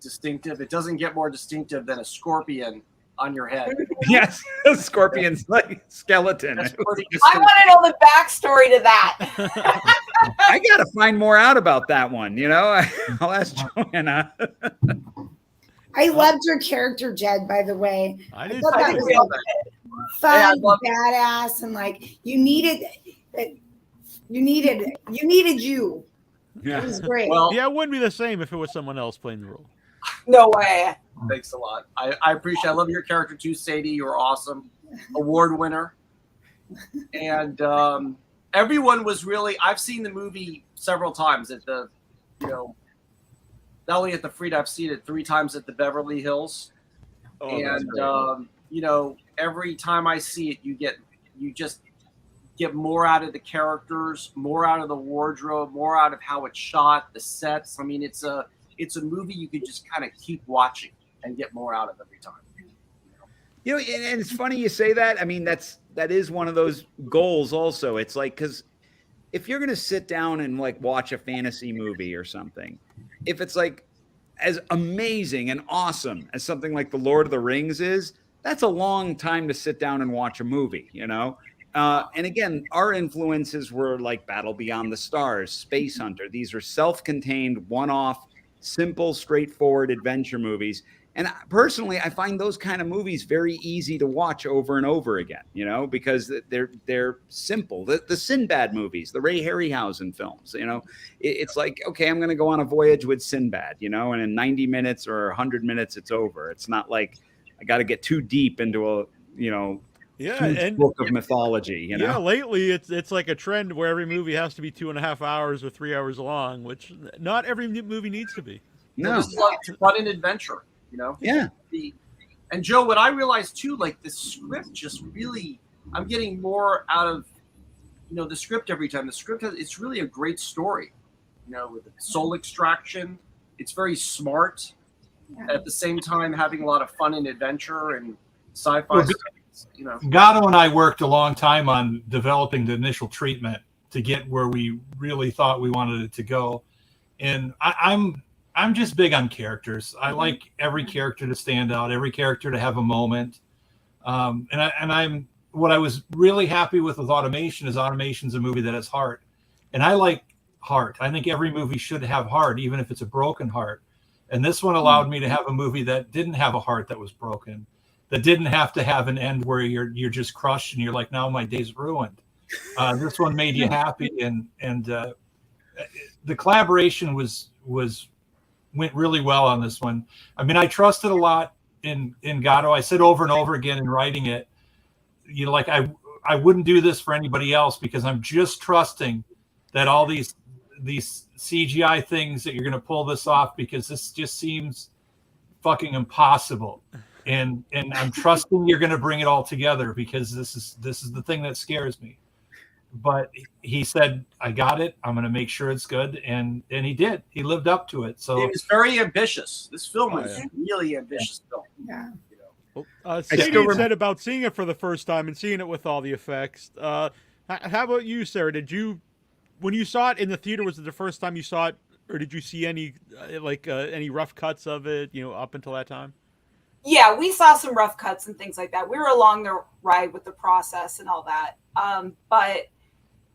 distinctive. It doesn't get more distinctive than a scorpion on your head. Yes, a scorpion's like skeleton. I want to know the backstory to that. I got to find more out about that one. I'll ask Joanna. I loved your character, Jed, by the way. I did. thought that was fun, badass, and like you needed you. Yeah. It was great. Well, yeah, it wouldn't be the same if it was someone else playing the role. No way. Thanks a lot. I appreciate. I love your character too, Sadie. You're awesome, award winner, and everyone was really. I've seen the movie several times at the, not only at the Frida, I've seen it 3 times at the Beverly Hills, and every time I see it, you just get more out of the characters, more out of the wardrobe, more out of how it's shot, the sets. I mean, it's a movie you could just kind of keep watching and get more out of every time. And it's funny you say that. I mean, that is one of those goals also. It's like, because if you're going to sit down and like watch a fantasy movie or something, if it's like as amazing and awesome as something like The Lord of the Rings is, that's a long time to sit down and watch a movie, And again, our influences were like Battle Beyond the Stars, Space Hunter. These are self-contained, one-off, simple, straightforward adventure movies. And personally, I find those kind of movies very easy to watch over and over again, you know, because they're simple. The Sinbad movies, the Ray Harryhausen films, you know, it's like, okay, I'm going to go on a voyage with Sinbad, you know, and in 90 minutes or 100 minutes, it's over. It's not like I got to get too deep into a, you know, huge book of mythology, you know? Yeah, lately it's like a trend where every movie has to be 2.5 hours or 3 hours long, which not every movie needs to be. No. This is like fun and adventure, you know? Yeah. And Joe, what I realized too, like the script just really, I'm getting more out of, you know, the script every time. The script, it's really a great story, you know, with the soul extraction. It's very smart. At the same time, having a lot of fun and adventure and sci-fi. Well, you know, Garo and I worked a long time on developing the initial treatment to get where we really thought we wanted it to go. And I'm just big on characters. I like every character to stand out, every character to have a moment. I'm what I was really happy with Automation is Automation's a movie that has heart. And I like heart. I think every movie should have heart, even if it's a broken heart. And this one allowed me to have a movie that didn't have a heart that was broken, that didn't have to have an end where you're just crushed and you're like, now my day's ruined. This one made you happy, and the collaboration went really well on this one. I mean, I trusted a lot in Garo. I said over and over again in writing it, you know, like I wouldn't do this for anybody else because I'm just trusting that all these CGI things that you're going to pull this off, because this just seems fucking impossible. And I'm trusting you're going to bring it all together, because this is the thing that scares me. But he said, I got it. I'm going to make sure it's good. And he did. He lived up to it. So it was very ambitious. This film was really ambitious film. Yeah. Sadie said about seeing it for the first time and seeing it with all the effects. How about you, Sarah? When you saw it in the theater, was it the first time you saw it, or did you see any rough cuts of it, you know, up until that time? Yeah, we saw some rough cuts and things like that. We were along the ride with the process and all that. But,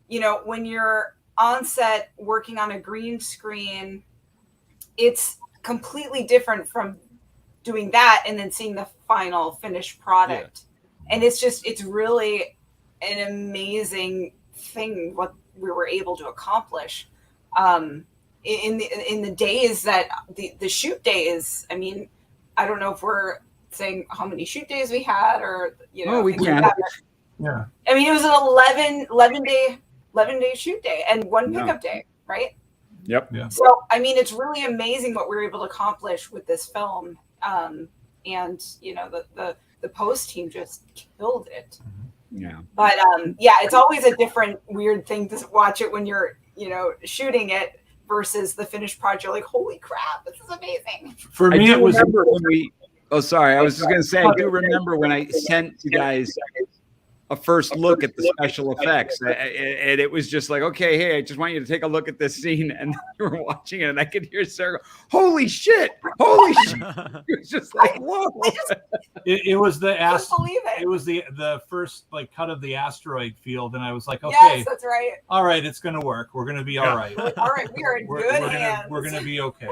you know, when you're on set working on a green screen, it's completely different from doing that and then seeing the final finished product. Yeah. And it's really an amazing thing what we were able to accomplish. In the days that the shoot days, I mean, I don't know if we're saying how many shoot days we had, or, you know, we can. Yeah. I mean, it was an 11 day shoot day and one pickup day, right? Yep. Yeah. So, I mean, it's really amazing what we were able to accomplish with this film. And, you know, the post team just killed it. Yeah. But, yeah, it's always a different weird thing to watch it when you're, you know, shooting it versus the finished project. You're like, holy crap, this is amazing. For me, it was. Oh, sorry. I was just going to say, I do remember when I sent you guys a first look at the special effects, and it was just like, okay, hey, I just want you to take a look at this scene, and you were watching it, and I could hear Sarah go, holy shit. It was just like, whoa. It was the it was the first like cut of the asteroid field, and I was like, okay, yes, that's right. All right, it's going to work. We're going to be all right. All right, we are in good hands. We're going to be okay.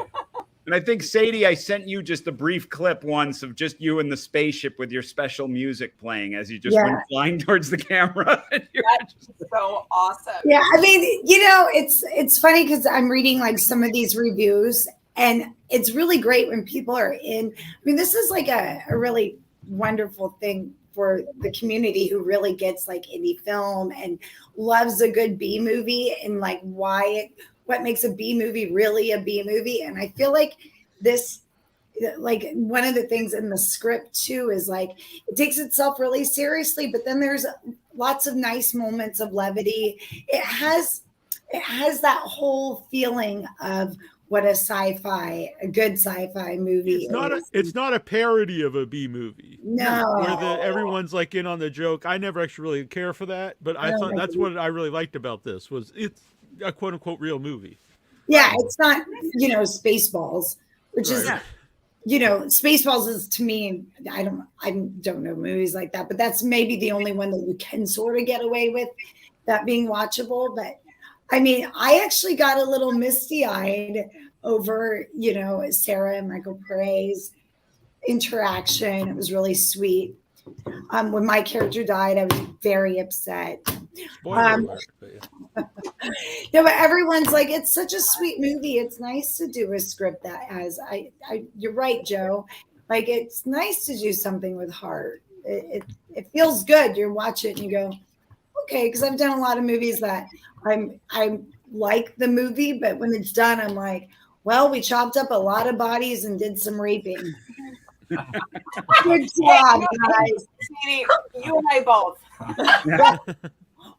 And I think, Sadie, I sent you just a brief clip once of just you in the spaceship with your special music playing as you just went flying towards the camera. That's so awesome. Yeah, I mean, you know, it's funny because I'm reading like some of these reviews, and it's really great when people are in. I mean, this is like a really wonderful thing for the community who really gets like indie film and loves a good B movie, and like what makes a B movie really a B movie. And I feel like this, like one of the things in the script too, is like, it takes itself really seriously, but then there's lots of nice moments of levity. It has that whole feeling of what a good sci-fi movie is. It's not a parody of a B movie. No. Where everyone's like in on the joke. I never actually really care for that, but I thought that's what I really liked about this, was it's a quote unquote real movie. Yeah, it's not, you know, Spaceballs, which is you know, Spaceballs is, to me, I don't know movies like that, but that's maybe the only one that you can sort of get away with that being watchable. But I mean, I actually got a little misty-eyed over, you know, Sarah and Michael Pere's interaction. It was really sweet. When my character died, I was very upset. Spoiler alert, but yeah. No, but everyone's like, it's such a sweet movie. It's nice to do a script that has, you're right, Joe. Like, it's nice to do something with heart. It feels good. You watch it and you go, okay, because I've done a lot of movies that I like the movie, but when it's done, I'm like, well, we chopped up a lot of bodies and did some raping. Good job, guys. Sadie, you and I both.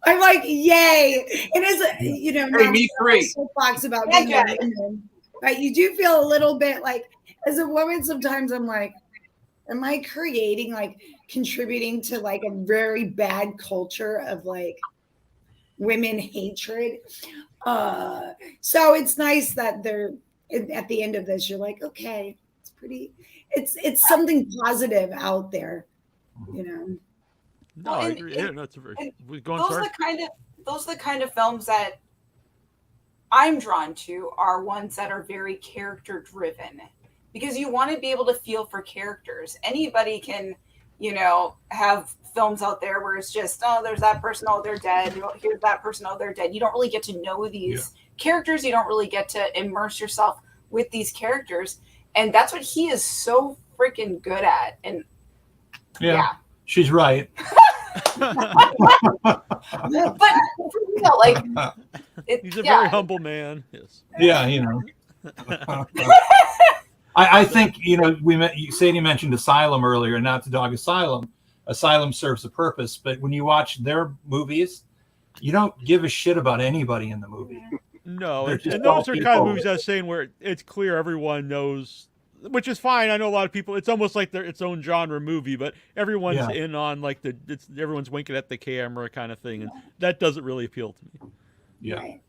I'm like, yay. It is, you know, Hey, me three. soapbox about being a woman, but you do feel a little bit like, as a woman, sometimes I'm like, am I creating, like, contributing to like a very bad culture of like women hatred? So it's nice that they're at the end of this, you're like, okay, it's pretty, it's something positive out there, you know. No, I agree. Yeah, no, it's a very. Go on, sorry. Those are the kind of films that I'm drawn to, are ones that are very character driven, because you want to be able to feel for characters. Anybody can, you know, have films out there where it's just, oh, there's that person, oh, they're dead. Here's that person, oh, they're dead. You don't really get to know these characters. You don't really get to immerse yourself with these characters. And that's what he is so freaking good at. And yeah. She's right. But for real, like, he's a very humble man. Yes. Yeah, you know. I think, you know, Sadie mentioned Asylum earlier, not to dog Asylum. Asylum serves a purpose, but when you watch their movies, you don't give a shit about anybody in the movie. No, and those are kind of movies I was saying where it's clear everyone knows, which is fine. I know a lot of people, it's almost like they're its own genre movie, but everyone's in on like everyone's winking at the camera kind of thing, and that doesn't really appeal to me. Yeah. Right.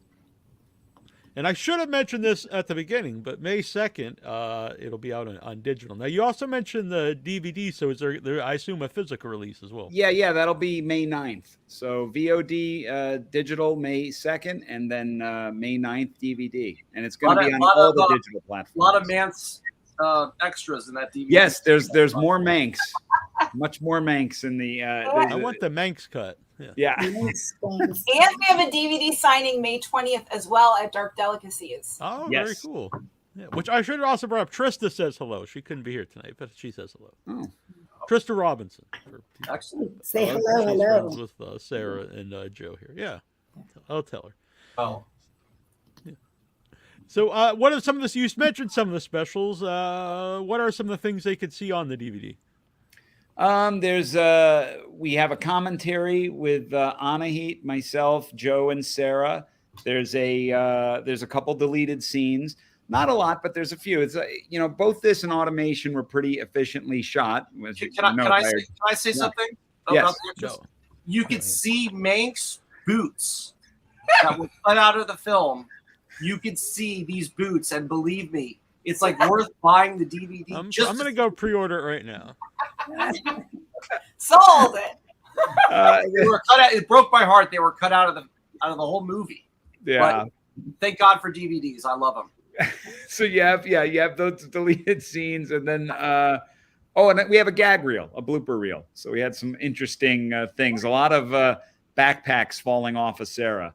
And I should have mentioned this at the beginning, but May 2nd, it'll be out on digital. Now, you also mentioned the DVD, so is there, I assume, a physical release as well? Yeah, that'll be May 9th. So VOD digital May 2nd, and then May 9th DVD. And it's going to be on all the digital platforms. A lot of Manx extras in that DVD. Yes, there's more Manx. Much more Manx in the... I want the Manx cut. Yeah. And we have a DVD signing May 20th as well at Dark Delicacies. Oh, yes. Very cool. Yeah, which I should also bring up. Trista says hello. She couldn't be here tonight, but she says hello. Oh. Trista Robinson. Excellent. Say hello. She's friends with Sarah and Joe here. Yeah, I'll tell her. Oh. Yeah. So, what are some of the? You mentioned some of the specials. What are some of the things they could see on the DVD? We have a commentary with Anahit, myself, Joe, and Sarah. There's a couple deleted scenes, not a lot, but there's a few. It's you know, both this and Automation were pretty efficiently shot. Can I say something about the extras? You could see Manx boots that were cut out of the film. You could see these boots, and believe me, it's like worth buying the DVD. I'm going to go pre-order it right now. Sold it. They were cut out. It broke my heart. They were cut out of the whole movie. Yeah. But thank God for DVDs. I love them. So you have those deleted scenes, and then and we have a gag reel, a blooper reel. So we had some interesting things. A lot of backpacks falling off of Sarah.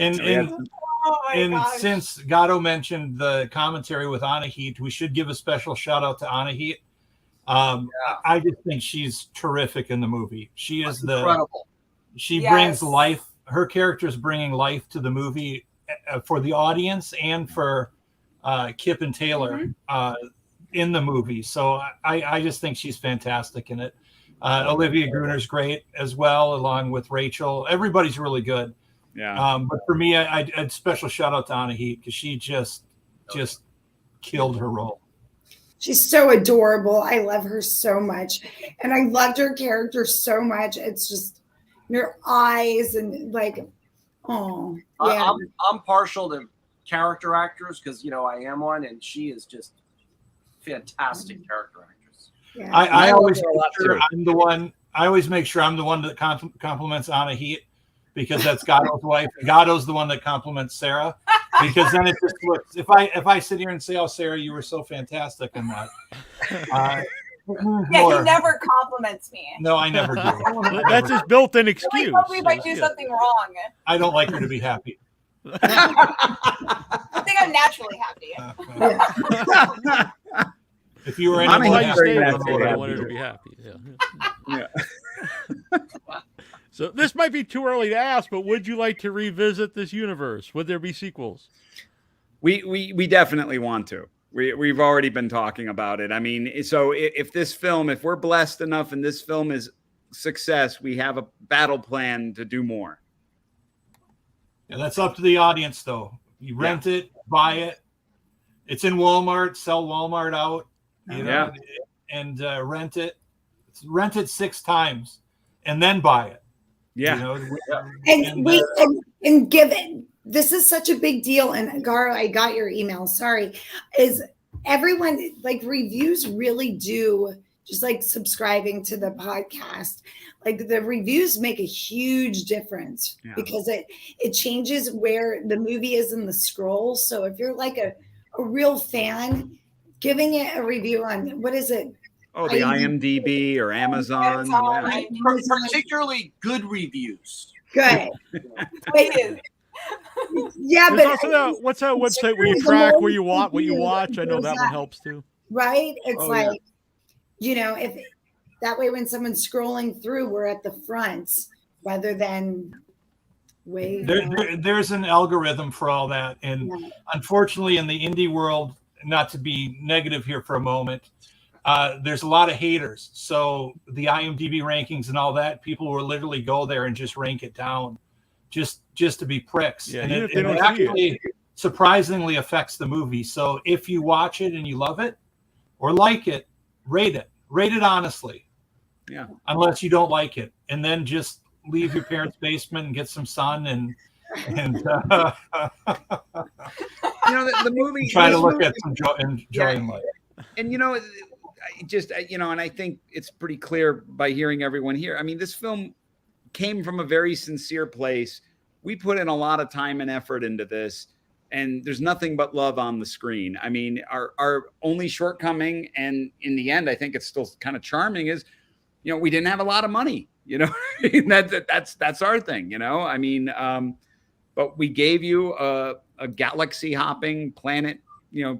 And since Garo mentioned the commentary with Anahit, we should give a special shout out to Anahit. I just think she's terrific in the movie. She is incredible. She brings life. Her character is bringing life to the movie for the audience and for Kip and Taylor in the movie. So I just think she's fantastic in it. Olivia Gruner's great as well, along with Rachel. Everybody's really good. Yeah. But for me, I'd special shout out to Anahit because she just killed her role. She's so adorable. I love her so much. And I loved her character so much. It's just her eyes and like, oh, yeah. I'm partial character actors because I am one, and she is just fantastic character actress. Yeah. I always like her a lot, make sure too. I'm the one. I always make sure I'm the one that compliments Anna Heat, because that's Garo's wife. Garo's the one that compliments Sarah, because then it just looks. If I sit here and say, "Oh, Sarah, you were so fantastic," in that. Yeah, he never compliments me. No, I never do. That's his built-in He excuse. told me if I do Yeah. something wrong. I don't like her to be happy. I think I'm naturally happy. If you were I'm anyone a Why you happy, stay very with happy him, I to want her have to you. be happy. Yeah. Yeah. So this might be too early to ask, but would you like to revisit this universe? Would there be sequels? We definitely want to. We've already been talking about it. I mean, so if we're blessed enough and this film is success, we have a battle plan to do more. Yeah, that's up to the audience, though. You rent it, buy it. It's in Walmart. Sell Walmart out, and rent it. Rent it 6 times, and then buy it. Yeah. And give it. This is such a big deal. And Garo, I got your email. Sorry, is everyone like reviews really do? Just like subscribing to the podcast, like the reviews make a huge difference because it changes where the movie is in the scroll. So if you're like a real fan, giving it a review on what is it? Oh, the IMDb or Amazon. Yeah. Particularly good reviews. Good. Yeah, There's but also what's that website where you track where you want what you watch? I know that one helps too. Right? It's if that way when someone's scrolling through, we're at the front rather than way. There's an algorithm for all that. And unfortunately, in the indie world, not to be negative here for a moment, there's a lot of haters. So the IMDb rankings and all that, people will literally go there and just rank it down just to be pricks. Yeah, and even it if they don't see actually surprisingly affects the movie. So if you watch it and you love it or like it, rate it honestly. Yeah. Unless you don't like it, and then just leave your parents' basement and get some sun and the movie. Try to look at some joy in life. And and I think it's pretty clear by hearing everyone here. I mean, this film came from a very sincere place. We put in a lot of time and effort into this, and there's nothing but love on the screen. I mean, our only shortcoming, and in the end, I think it's still kind of charming, is, we didn't have a lot of money. That's our thing. I mean, but we gave you a galaxy hopping planet,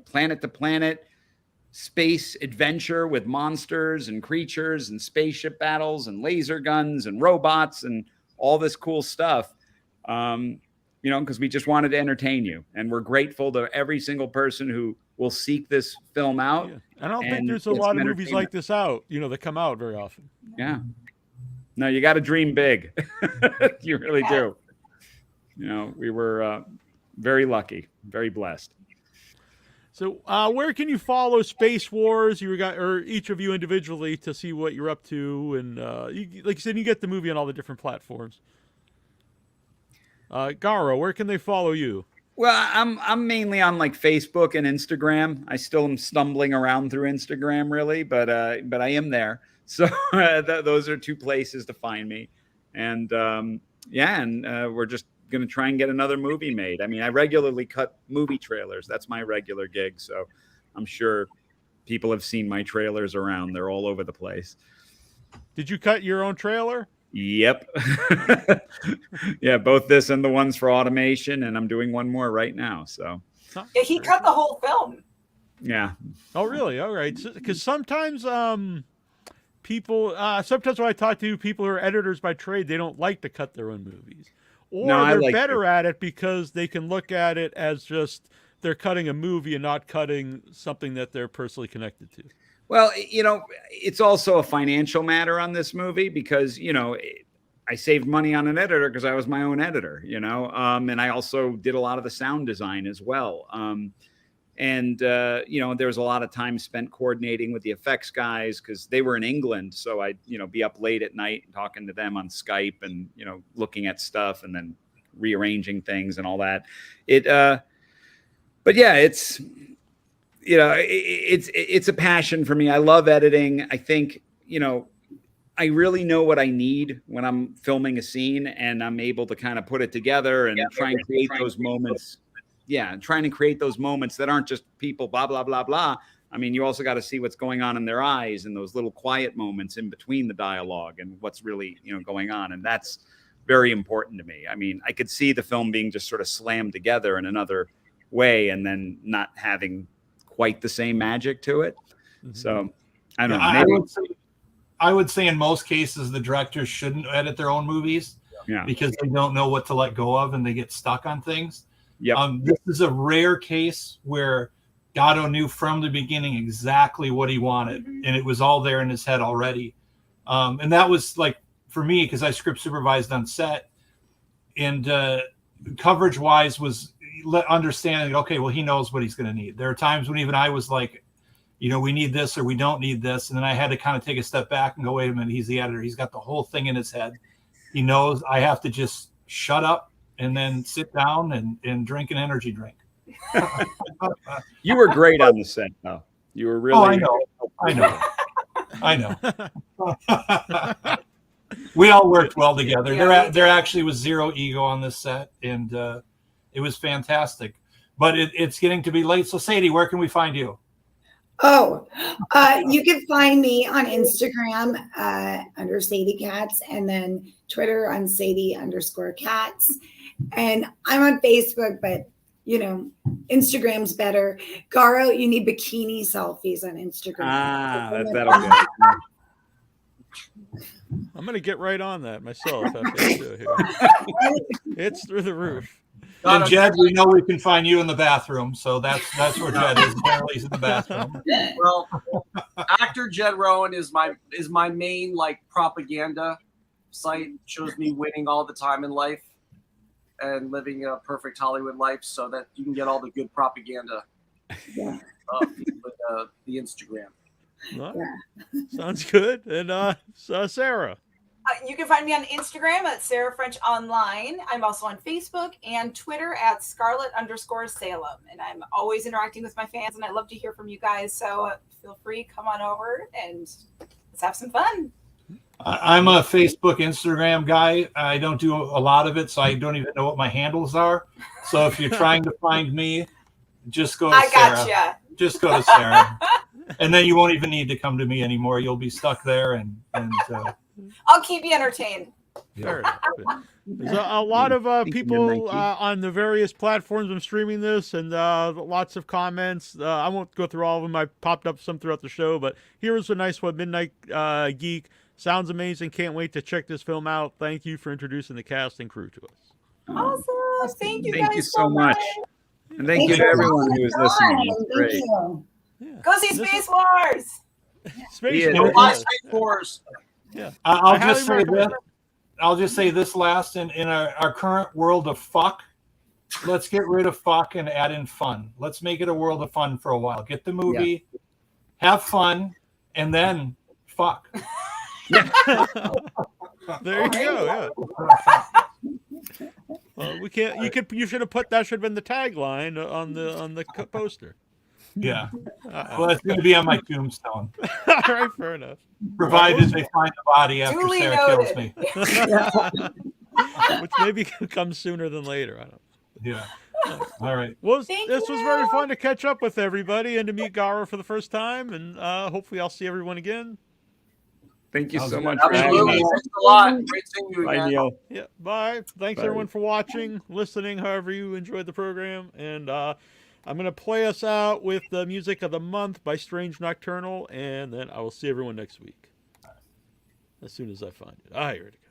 planet to planet space adventure with monsters and creatures and spaceship battles and laser guns and robots and all this cool stuff. Because we just wanted to entertain you, and we're grateful to every single person who will seek this film out. Yeah. I don't think there's a lot of movies like this out, that come out very often. Yeah. No, you got to dream big. You really do. We were very lucky, very blessed. So where can you follow Space Wars, or each of you individually, to see what you're up to? And like you said, you get the movie on all the different platforms. Garo, where can they follow you? Well, I'm mainly on like Facebook and Instagram. I still am stumbling around through Instagram, really, but I am there. So those are 2 places to find me. And we're just going to try and get another movie made. I mean, I regularly cut movie trailers. That's my regular gig. So I'm sure people have seen my trailers around. They're all over the place. Did you cut your own trailer? Yep. Yeah, both this and the ones for automation, and I'm doing one more right now. So yeah, he cut the whole film. Yeah. Oh, really? All right. Because sometimes people, sometimes when I talk to people who are editors by trade, they don't like to cut their own movies, or they're better at it because they can look at it as just they're cutting a movie and not cutting something that they're personally connected to. Well, it's also a financial matter on this movie because, I saved money on an editor because I was my own editor, and I also did a lot of the sound design as well. There was a lot of time spent coordinating with the effects guys because they were in England. So I'd, be up late at night and talking to them on Skype and, looking at stuff and then rearranging things and all that. but yeah, it's, it's a passion for me. I love editing. I think, I really know what I need when I'm filming a scene, and I'm able to kind of put it together and try and create those moments. Yeah, trying to create those moments that aren't just people blah, blah, blah, blah. I mean, you also got to see what's going on in their eyes and those little quiet moments in between the dialogue and what's really, going on. And that's very important to me. I mean, I could see the film being just sort of slammed together in another way and then not having quite the same magic to it. Mm-hmm. So I don't know. Maybe I would say in most cases, the directors shouldn't edit their own movies because they don't know what to let go of and they get stuck on things. Yep. This is a rare case where Garo knew from the beginning exactly what he wanted, and it was all there in his head already. And that was like, for me, because I script supervised on set, and coverage-wise was understanding, okay, well, he knows what he's going to need. There are times when even I was like, we need this or we don't need this. And then I had to kind of take a step back and go, wait a minute, he's the editor. He's got the whole thing in his head. He knows I have to just shut up and then sit down and drink an energy drink. You were great on the set, though. You were really. Oh, I know. We all worked well together. There actually was zero ego on this set, and it was fantastic. But it's getting to be late. So, Sadie, where can we find you? Oh, you can find me on Instagram under Sadie Katz, and then Twitter on Sadie_Katz. And I'm on Facebook, but Instagram's better. Garo, you need bikini selfies on Instagram. That'll go. I'm gonna get right on that myself. It's through the roof. And Jed, we know we can find you in the bathroom, so that's where Jed is. Apparently, he's in the bathroom. Well, actor Jed Rowen is my main propaganda site. Shows me winning all the time in life and living a perfect Hollywood life, so that you can get all the good propaganda with the Instagram. Well, sounds good. And Sarah. You can find me on Instagram at Sarah French Online. I'm also on Facebook and Twitter at Scarlet_Salem. And I'm always interacting with my fans, and I love to hear from you guys. So feel free, come on over and let's have some fun. I'm a Facebook, Instagram guy. I don't do a lot of it, so I don't even know what my handles are. So if you're trying to find me, just go to Sarah. Gotcha. Just go to Sarah. And then you won't even need to come to me anymore. You'll be stuck there and I'll keep you entertained. Fair enough. There's a lot of people on the various platforms I'm streaming this, and lots of comments. I won't go through all of them. I popped up some throughout the show, but here's a nice one. Midnight Geek. Sounds amazing. Can't wait to check this film out. Thank you for introducing the cast and crew to us. Awesome. Thank you Thank guys you so much. And thank you to everyone who is listening. It's great. Yeah. Go see Space Wars. Space Wars. Yeah. I'll just say this last. In our current world of fuck, let's get rid of fuck and add in fun. Let's make it a world of fun for a while. Get the movie, have fun, and then fuck. Yeah. There you go. Yeah. Well, we can't. You should have put that. Should have been the tagline on the poster. Yeah. Well, it's going to be on my tombstone. All right, fair enough. Provided they find the body after Duly Sarah noted. kills me. Which maybe comes sooner than later. I don't know. Yeah. All right. Well, this was very fun to catch up with everybody and to meet Garo for the first time, and hopefully I'll see everyone again. Thank you so much. Absolutely. Thanks a lot. Great seeing you again. Bye, Neal. Yeah. Bye. Thanks everyone for watching, listening, however you enjoyed the program, and I'm going to play us out with the music of the month by Strange Nocturnal, and then I will see everyone next week. As soon as I find it. Here it goes.